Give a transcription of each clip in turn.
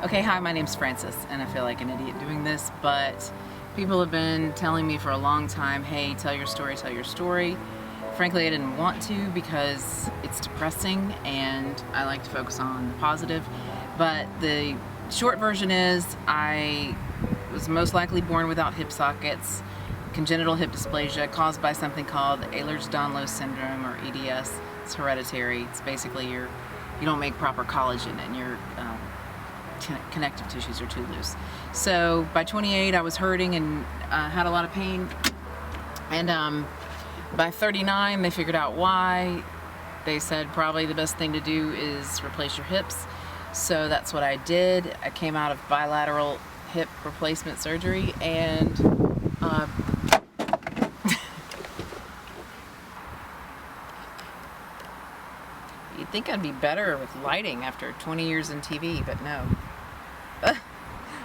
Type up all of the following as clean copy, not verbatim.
Okay, hi, my name's Frances, and I feel like an idiot doing this, but people have been telling me for a long time, hey, tell your story, tell your story. Frankly, I didn't want to because it's depressing, and I like to focus on the positive. But the short version is I was most likely born without hip sockets, congenital hip dysplasia caused by something called Ehlers-Danlos syndrome, or EDS. It's hereditary. It's basically you don't make proper collagen, and your connective tissues are too loose. So by 28, I was hurting and had a lot of pain, and by 39, they figured out why. They said probably the best thing to do is replace your hips. So that's what I did. I came out of bilateral hip replacement surgery, and you'd think I'd be better with lighting after 20 years in TV, but no.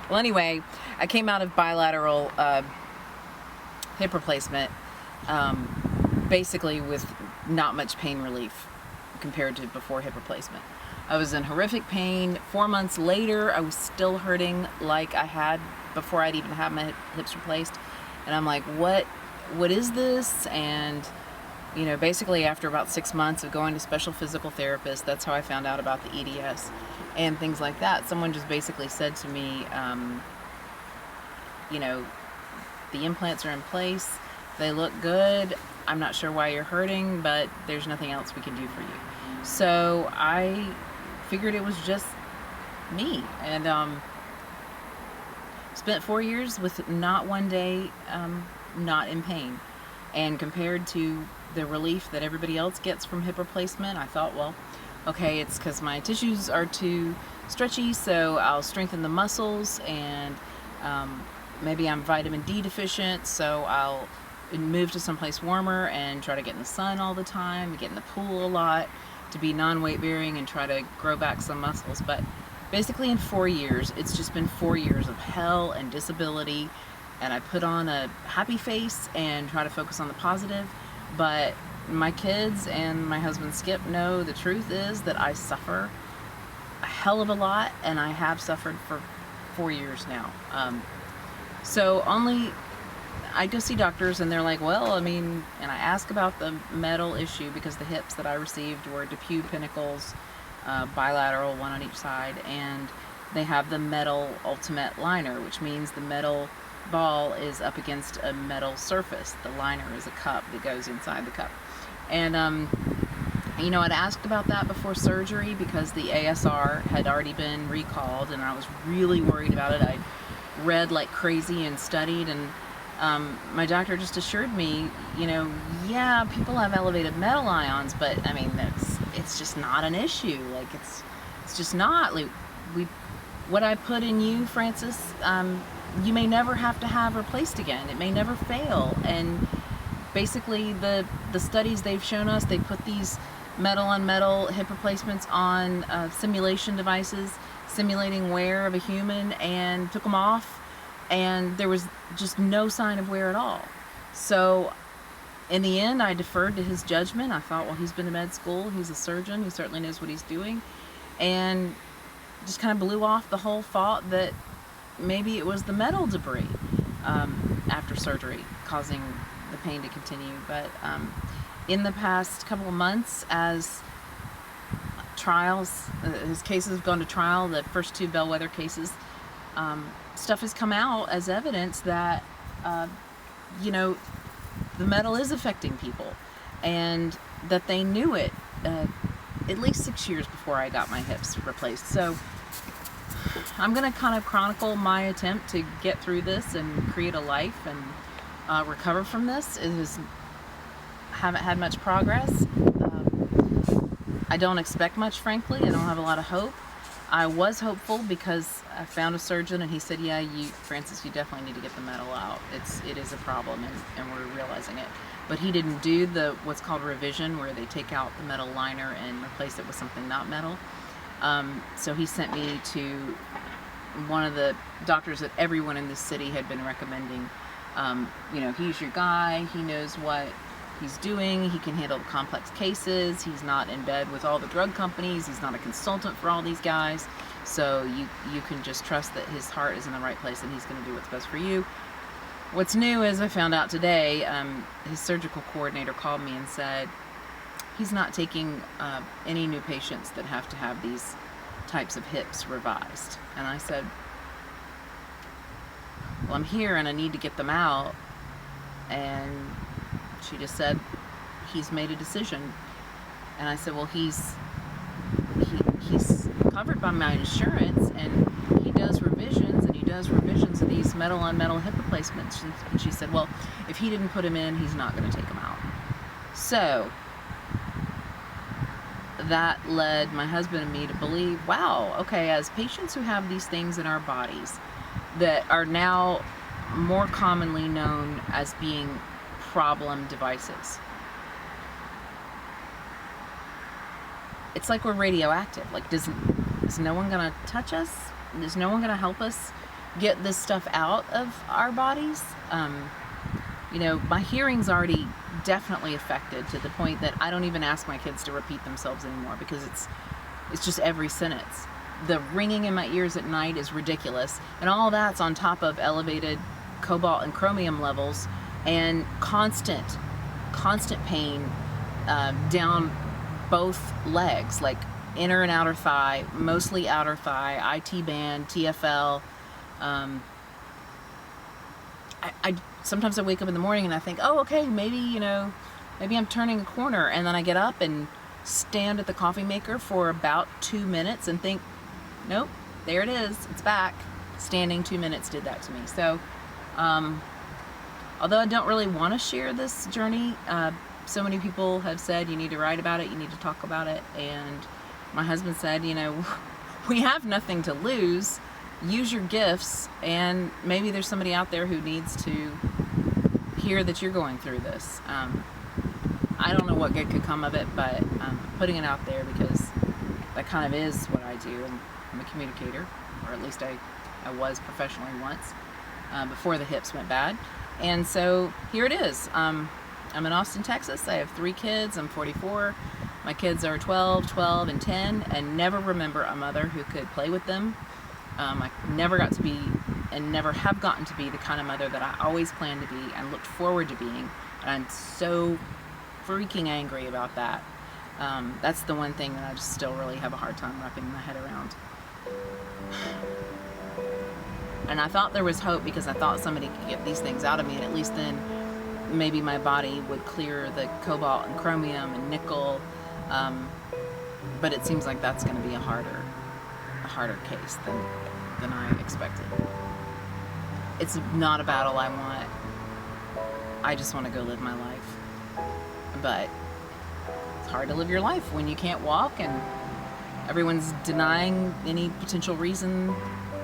Well, anyway, I came out of bilateral hip replacement basically with not much pain relief compared to before hip replacement. I was in horrific pain. 4 months later, I was still hurting like I had before I'd even had my hips replaced. And I'm like, what is this? And you know, basically after about 6 months of going to special physical therapists, that's how I found out about the EDS and things like that. Someone just basically said to me, you know, the implants are in place, they look good, I'm not sure why you're hurting, but there's nothing else we can do for you. So I figured it was just me, and spent 4 years with not one day not in pain. And compared to the relief that everybody else gets from hip replacement, I thought, well, okay, it's because my tissues are too stretchy, so I'll strengthen the muscles, and maybe I'm vitamin D deficient, so I'll move to someplace warmer and try to get in the sun all the time, get in the pool a lot, to be non-weight bearing and try to grow back some muscles. But basically in 4 years, it's just been 4 years of hell and disability, and I put on a happy face and try to focus on the positive. But my kids and my husband Skip know the truth is that I suffer a hell of a lot, and I have suffered for 4 years now. So I go see doctors, and they're like, well, I mean, and I ask about the metal issue because the hips that I received were Depuy Pinnacles, bilateral, one on each side, and they have the Pinnacle Ultamet liner, which means the metal ball is up against a metal surface. The liner is a cup that goes inside the cup. And you know, I'd asked about that before surgery because the ASR had already been recalled, and I was really worried about it. I read like crazy and studied, and my doctor just assured me, you know, yeah, people have elevated metal ions, but I mean, it's just not an issue. Like it's just not. Like what I put in you, Frances, you may never have to have replaced again. It may never fail. And basically the studies they've shown us, they put these metal on metal hip replacements on simulation devices, simulating wear of a human, and took them off, and there was just no sign of wear at all. So in the end, I deferred to his judgment. I thought, well, he's been to med school, he's a surgeon, he certainly knows what he's doing, and just kind of blew off the whole thought that maybe it was the metal debris after surgery causing the pain to continue. But in the past couple of months, as trials, his cases have gone to trial, the first 2 bellwether cases, stuff has come out as evidence that you know, the metal is affecting people, and that they knew it at least 6 years before I got my hips replaced. So I'm going to kind of chronicle my attempt to get through this and create a life and recover from this. Haven't had much progress. I don't expect much, frankly. I don't have a lot of hope. I was hopeful because I found a surgeon, and he said, yeah, Frances, you definitely need to get the metal out. It is a problem, and we're realizing it. But he didn't do what's called revision, where they take out the metal liner and replace it with something not metal. So he sent me to one of the doctors that everyone in this city had been recommending. You know, he's your guy, he knows what he's doing, he can handle complex cases, he's not in bed with all the drug companies, he's not a consultant for all these guys. So you can just trust that his heart is in the right place and he's going to do what's best for you. What's new is I found out today, his surgical coordinator called me and said he's not taking any new patients that have to have these types of hips revised. And I said, well, I'm here and I need to get them out. And she just said, he's made a decision. And I said, well, he's covered by my insurance, and he does revisions of these metal on metal hip replacements. And she said, well, if he didn't put him in, he's not going to take them out. So that led my husband and me to believe, wow, okay, as patients who have these things in our bodies that are now more commonly known as being problem devices, it's like we're radioactive. Like, is no one gonna touch us? Is no one gonna help us get this stuff out of our bodies? My hearing's already definitely affected to the point that I don't even ask my kids to repeat themselves anymore, because it's just every sentence. The ringing in my ears at night is ridiculous, and all that's on top of elevated cobalt and chromium levels and constant pain down both legs, like inner and outer thigh, mostly outer thigh, IT band, TFL. I sometimes I wake up in the morning and I think, oh, okay, maybe I'm turning a corner, and then I get up and stand at the coffee maker for about 2 minutes and think, nope, there it is, it's back. Standing 2 minutes did that to me. So although I don't really want to share this journey, so many people have said, you need to write about it, you need to talk about it. And my husband said, we have nothing to lose. Use your gifts, and maybe there's somebody out there who needs to hear that you're going through this. I don't know what good could come of it, but I'm putting it out there because that kind of is what I do. I'm a communicator, or at least I was professionally once, before the hips went bad. And so here it is. I'm in Austin, Texas. I have 3 kids. I'm 44. My kids are 12, and 10, and never remember a mother who could play with them. I never got to be, and never have gotten to be, the kind of mother that I always planned to be and looked forward to being. And I'm so freaking angry about that. That's the one thing that I just still really have a hard time wrapping my head around. And I thought there was hope, because I thought somebody could get these things out of me, and at least then maybe my body would clear the cobalt and chromium and nickel. But it seems like that's going to be a harder case than I expected. It's not a battle I want. I just want to go live my life. But it's hard to live your life when you can't walk and everyone's denying any potential reason.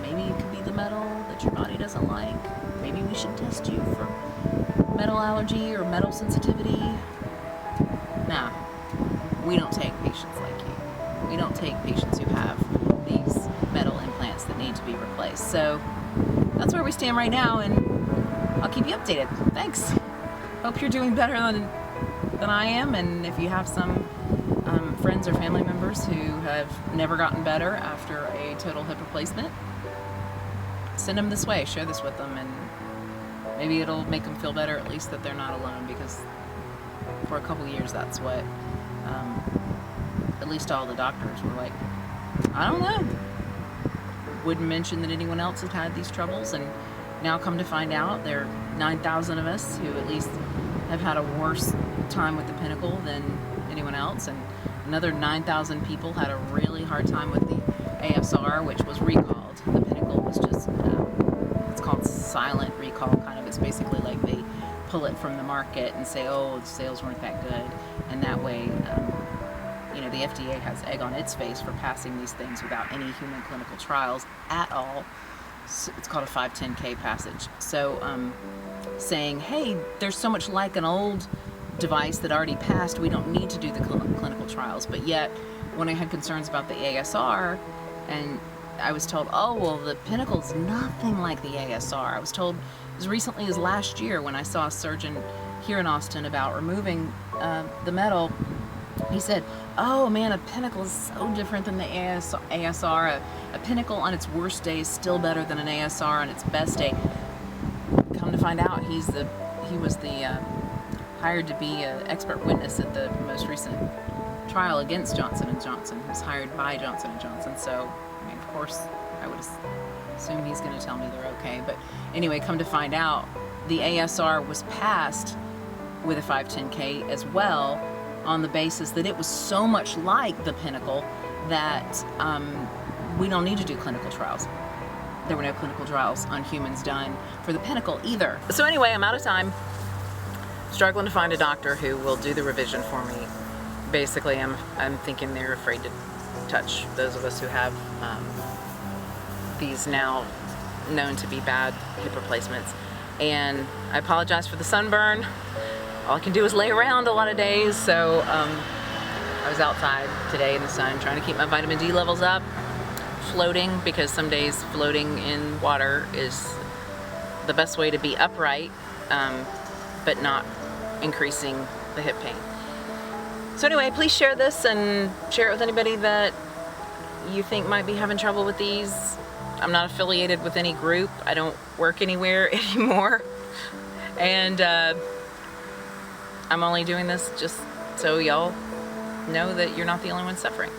Maybe it could be the metal that your body doesn't like. Maybe we should test you for metal allergy or metal sensitivity. Nah, we don't take patients like you. We don't take patients who have these metal implants that need to be replaced. So that's where we stand right now, and I'll keep you updated. Thanks. Hope you're doing better than I am, and if you have some friends or family members who have never gotten better after a total hip replacement, send them this way, share this with them, and maybe it'll make them feel better, at least that they're not alone, because for a couple years that's what at least all the doctors were like, I don't know. Wouldn't mention that anyone else had had these troubles, and now come to find out there are 9,000 of us who at least have had a worse time with the Pinnacle than anyone else, and another 9,000 people had a really hard time with the ASR, which was recalled. The Pinnacle was just, it's called silent recall, kind of. It's basically like they pull it from the market and say, oh, the sales weren't that good, and that way, the FDA has egg on its face for passing these things without any human clinical trials at all. So it's called a 510K passage. So saying, hey, there's so much like an old device that already passed, we don't need to do the clinical trials. But yet, when I had concerns about the ASR, and I was told, oh, well, the Pinnacle's nothing like the ASR. I was told as recently as last year when I saw a surgeon here in Austin about removing the metal. He said, oh man, a Pinnacle is so different than the ASR. A Pinnacle on its worst day is still better than an ASR on its best day. Come to find out, he was the hired to be an expert witness at the most recent trial against Johnson & Johnson. He was hired by Johnson & Johnson, so I mean, of course I would assume he's going to tell me they're okay. But anyway, come to find out, the ASR was passed with a 510K as well, on the basis that it was so much like the Pinnacle that we don't need to do clinical trials. There were no clinical trials on humans done for the Pinnacle either. So anyway, I'm out of time. Struggling to find a doctor who will do the revision for me. Basically, I'm thinking they're afraid to touch those of us who have these now known to be bad hip replacements. And I apologize for the sunburn. All I can do is lay around a lot of days, so I was outside today in the sun trying to keep my vitamin D levels up, floating, because some days floating in water is the best way to be upright, but not increasing the hip pain. So anyway, please share this and share it with anybody that you think might be having trouble with these. I'm not affiliated with any group. I don't work anywhere anymore. And I'm only doing this just so y'all know that you're not the only one suffering.